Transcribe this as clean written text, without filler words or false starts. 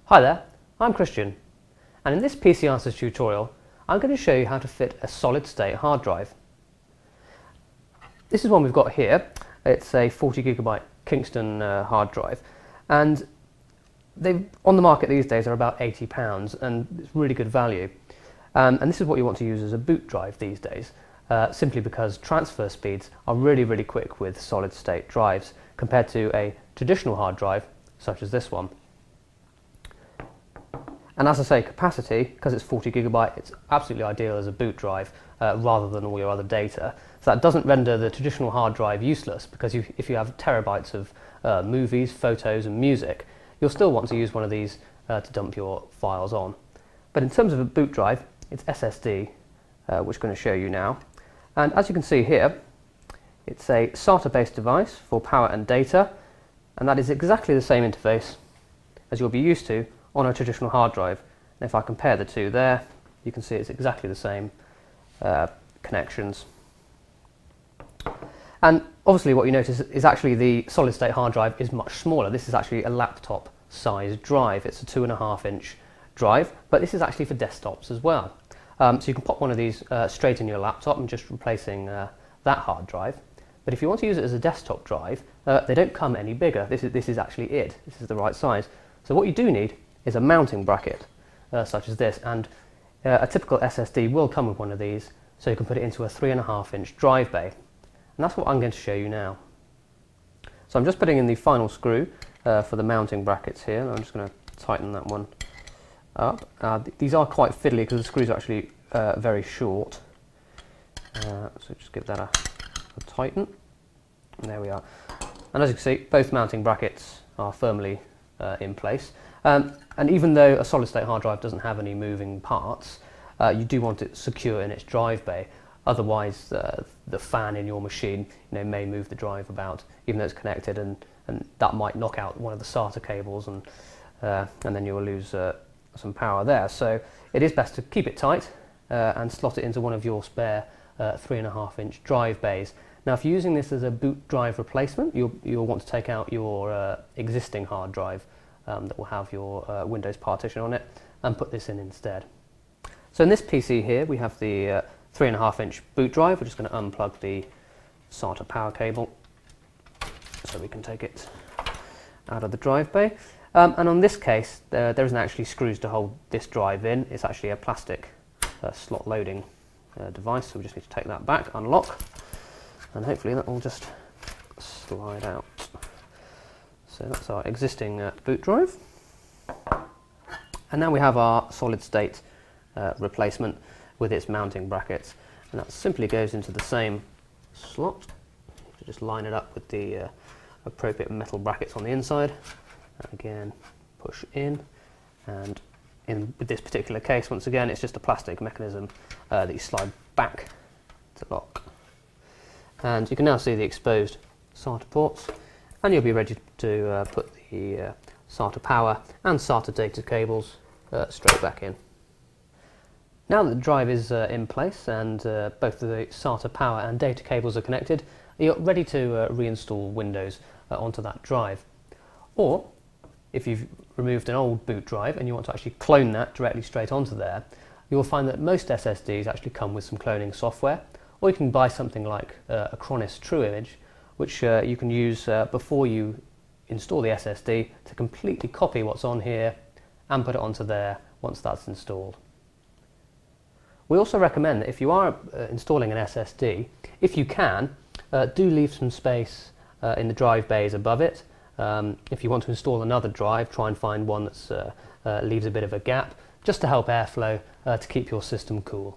Hi there, I'm Christian, and in this PC Answers tutorial I'm going to show you how to fit a solid-state hard drive. This is one we've got here. It's a 40GB Kingston hard drive, and they on the market these days are about £80, and it's really good value. And this is what you want to use as a boot drive these days, simply because transfer speeds are really quick with solid-state drives compared to a traditional hard drive such as this one. And as I say, capacity, because it's 40GB, it's absolutely ideal as a boot drive rather than all your other data. So that doesn't render the traditional hard drive useless, because if you have terabytes of movies, photos and music, you'll still want to use one of these to dump your files on. But in terms of a boot drive, it's SSD, which I'm going to show you now. And as you can see here, it's a SATA-based device for power and data, and that is exactly the same interface as you'll be used to on a traditional hard drive. And if I compare the two there, you can see it's exactly the same connections. And obviously what you notice is actually the solid-state hard drive is much smaller. This is actually a laptop-sized drive. It's a 2.5-inch drive, but this is actually for desktops as well. So you can pop one of these straight in your laptop and just replacing that hard drive. But if you want to use it as a desktop drive, they don't come any bigger. This is actually it. This is the right size. So what you do need is a mounting bracket such as this, and a typical SSD will come with one of these, so you can put it into a 3.5-inch drive bay, and that's what I'm going to show you now. So I'm just putting in the final screw for the mounting brackets here, and I'm just going to tighten that one up. These are quite fiddly because the screws are actually very short, so just give that a tighten, and there we are. And as you can see, both mounting brackets are firmly in place. And even though a solid-state hard drive doesn't have any moving parts, you do want it secure in its drive bay. Otherwise, the fan in your machine may move the drive about, even though it's connected, and that might knock out one of the SATA cables, and then you will lose some power there. So it is best to keep it tight and slot it into one of your spare 3.5-inch drive bays. Now, if you're using this as a boot drive replacement, you'll want to take out your existing hard drive that will have your Windows partition on it, and put this in instead. So in this PC here we have the 3.5-inch boot drive. We're just going to unplug the SATA power cable so we can take it out of the drive bay. And on this case there isn't actually screws to hold this drive in. It's actually a plastic slot loading device, so we just need to take that back, unlock, and hopefully that will just slide out. So that's our existing boot drive. And now we have our solid-state replacement with its mounting brackets, and that simply goes into the same slot. You just line it up with the appropriate metal brackets on the inside, and again push in, and with this particular case, once again, it's just a plastic mechanism that you slide back to lock. And you can now see the exposed SATA ports, and you'll be ready to put the SATA power and SATA data cables straight back in. Now that the drive is in place and both the SATA power and data cables are connected, you're ready to reinstall Windows onto that drive. Or if you've removed an old boot drive and you want to actually clone that directly straight onto there, you'll find that most SSDs actually come with some cloning software, or you can buy something like a Acronis TrueImage, which you can use before you install the SSD to completely copy what's on here and put it onto there once that's installed. We also recommend that if you are installing an SSD, if you can, do leave some space in the drive bays above it. If you want to install another drive, try and find one that leaves a bit of a gap, just to help airflow to keep your system cool.